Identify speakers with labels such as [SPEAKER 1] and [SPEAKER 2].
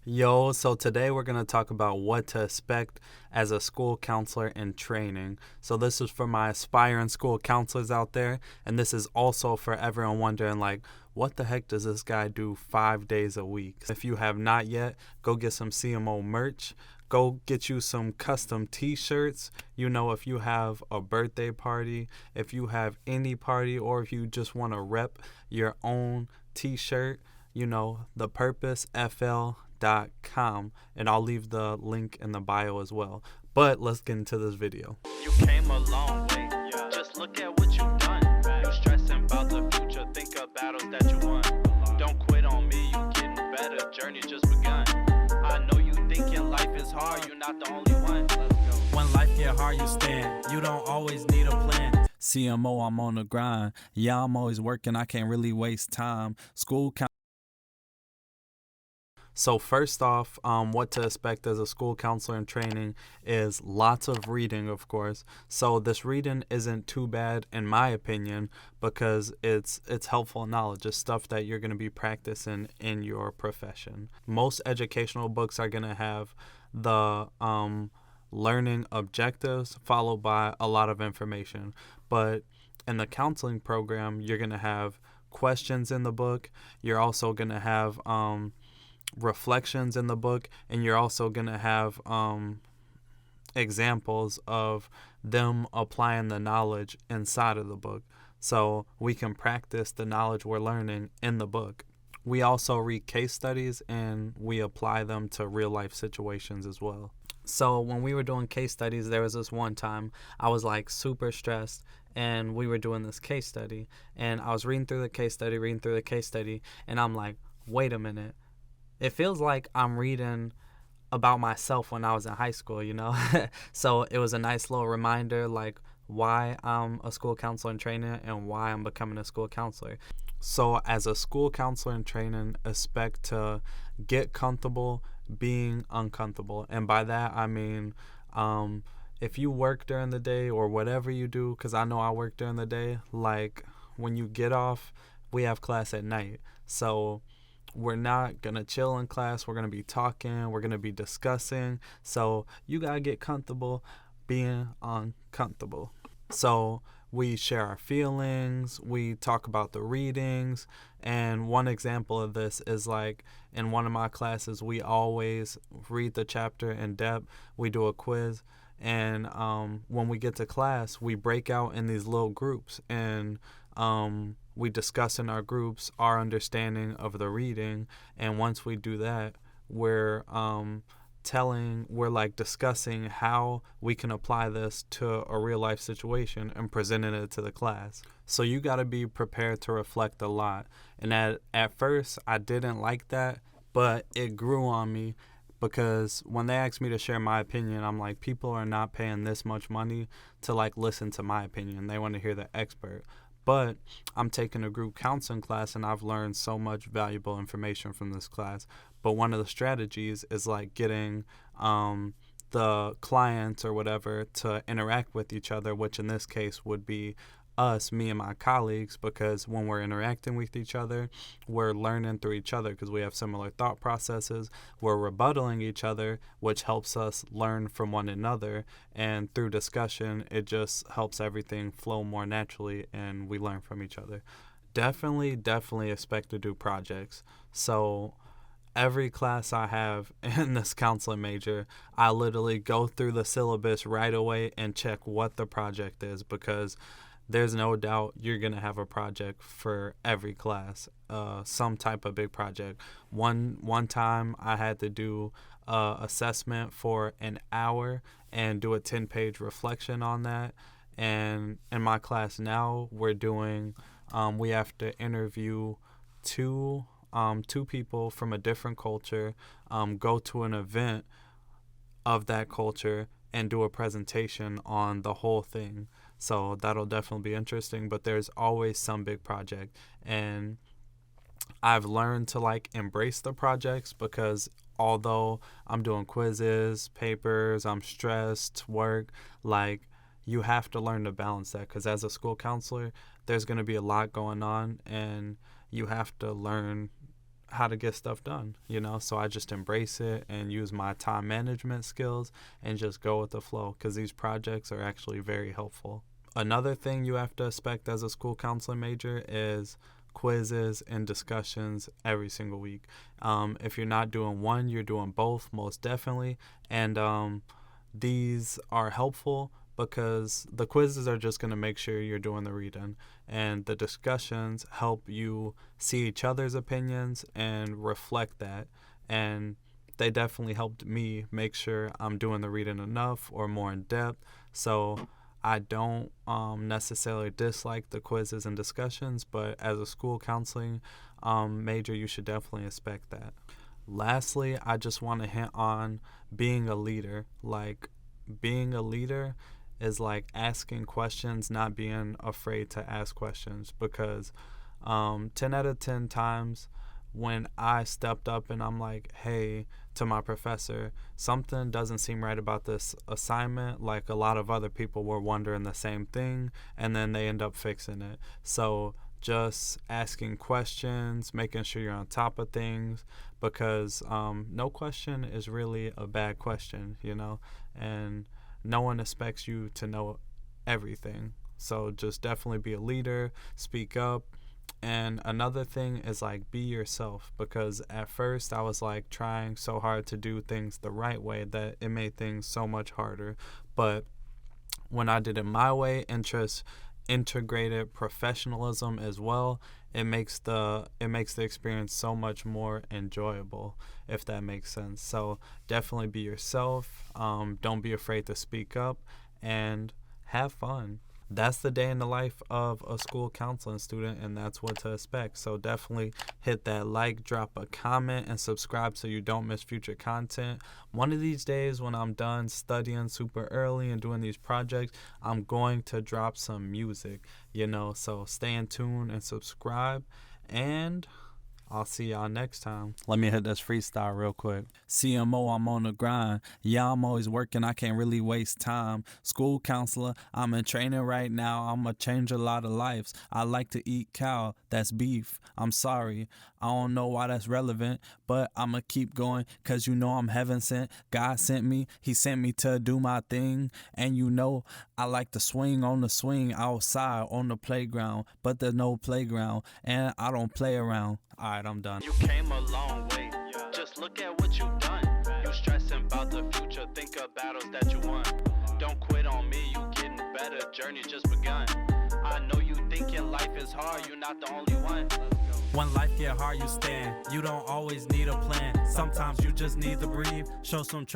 [SPEAKER 1] Yo, so today we're going to talk about what to expect as a school counselor in training. So this is for my aspiring school counselors out there, and this is also for everyone wondering like, what the heck does this guy do 5 days a week? If you have not yet, go get some CMO merch. Go get you some custom t-shirts. If you have a birthday party, if you have any party, or if you just want to rep your own t-shirt, thepurposefl.com, and I'll leave the link in the bio as well. But let's get into this video.
[SPEAKER 2] You came a long way. Just look at what you've done. You stressing about the future. Think of battles that you won. Don't quit on me. You getting better. Journey just begun. I know you thinking life is hard. You're not the only one. Let's go.
[SPEAKER 1] When life get hard, you stand. You don't always need a plan. CMO, I'm on the grind. Yeah, I'm always working. I can't really waste time. So first off, what to expect as a school counselor in training is lots of reading, of course. So this reading isn't too bad, in my opinion, because it's helpful knowledge. It's stuff that you're going to be practicing in your profession. Most educational books are going to have the learning objectives followed by a lot of information. But in the counseling program, you're going to have questions in the book. You're also going to have reflections in the book, and you're also going to have examples of them applying the knowledge inside of the book, so we can practice the knowledge we're learning in the book. We also read case studies and we apply them to real life situations as well. So when we were doing case studies, there was this one time I was like super stressed, and we were doing this case study, and I was reading through the case study, and I'm like, wait a minute. It feels like I'm reading about myself when I was in high school, So it was a nice little reminder, like why I'm a school counselor in training and why I'm becoming a school counselor. So as a school counselor in training, expect to get comfortable being uncomfortable. And by that, I mean, if you work during the day or whatever you do, because I know I work during the day, like when you get off, we have class at night. So we're not going to chill in class. We're going to be talking. We're going to be discussing. So you got to get comfortable being uncomfortable. So we share our feelings. We talk about the readings. And one example of this is like in one of my classes, we always read the chapter in depth. We do a quiz. And when we get to class, we break out in these little groups, and we discuss in our groups our understanding of the reading. And once we do that, we're discussing how we can apply this to a real life situation and presenting it to the class. So you got to be prepared to reflect a lot. And at first, I didn't like that, but it grew on me, because when they asked me to share my opinion, I'm like, people are not paying this much money to like listen to my opinion. They want to hear the expert. But I'm taking a group counseling class, and I've learned so much valuable information from this class. But one of the strategies is like getting the clients or whatever to interact with each other, which in this case would be us, me and my colleagues, because when we're interacting with each other, we're learning through each other because we have similar thought processes. We're rebuttaling each other, which helps us learn from one another. And through discussion, it just helps everything flow more naturally, and we learn from each other. Definitely expect to do projects. So every class I have in this counseling major, I literally go through the syllabus right away and check what the project is, because there's no doubt you're going to have a project for every class, some type of big project. One time I had to do assessment for an hour and do a 10-page reflection on that. And in my class now, we're doing, we have to interview two people from a different culture, go to an event of that culture, and do a presentation on the whole thing. So that'll definitely be interesting, but there's always some big project. And I've learned to like embrace the projects, because although I'm doing quizzes, papers, I'm stressed, work, like you have to learn to balance that, because as a school counselor, there's going to be a lot going on, and you have to learn how to get stuff done, so I just embrace it and use my time management skills and just go with the flow, because these projects are actually very helpful. Another thing you have to expect as a school counseling major is quizzes and discussions every single week. If you're not doing one, you're doing both, most definitely. And these are helpful because the quizzes are just going to make sure you're doing the reading, and the discussions help you see each other's opinions and reflect that. And they definitely helped me make sure I'm doing the reading enough or more in depth. So I don't necessarily dislike the quizzes and discussions, but as a school counseling major, you should definitely expect that. Lastly, I just want to hint on being a leader. Like, being a leader is like asking questions, not being afraid to ask questions, because 10 out of 10 times when I stepped up and I'm like, hey, to my professor, something doesn't seem right about this assignment, like a lot of other people were wondering the same thing, and then they end up fixing it. So just asking questions, making sure you're on top of things, because no question is really a bad question, and no one expects you to know everything. So just definitely be a leader, speak up. And another thing is like, be yourself, because at first I was like trying so hard to do things the right way that it made things so much harder. But when I did it my way and just integrated professionalism as well, it makes the experience so much more enjoyable, if that makes sense. So definitely be yourself. Don't be afraid to speak up and have fun. That's the day in the life of a school counseling student, and that's what to expect. So definitely hit that like, drop a comment, and subscribe so you don't miss future content. One of these days when I'm done studying super early and doing these projects, I'm going to drop some music, so stay in tune and subscribe, and I'll see y'all next time. Let me hit this freestyle real quick. CMO, I'm on the grind. Yeah, I'm always working. I can't really waste time. School counselor, I'm in training right now. I'm going to change a lot of lives. I like to eat cow. That's beef. I'm sorry. I don't know why that's relevant, but I'm going to keep going because I'm heaven sent. God sent me. He sent me to do my thing. And I like to swing on the swing outside on the playground, but there's no playground and I don't play around. All right, I'm done.
[SPEAKER 2] You came a long way. Just look at what you've done. You stressing about the future. Think of battles that you won. Don't quit on me. You getting better. Journey just begun. I know you thinking life is hard. You're not the only one.
[SPEAKER 3] When life get hard, you stand. You don't always need a plan. Sometimes you just need to breathe. Show some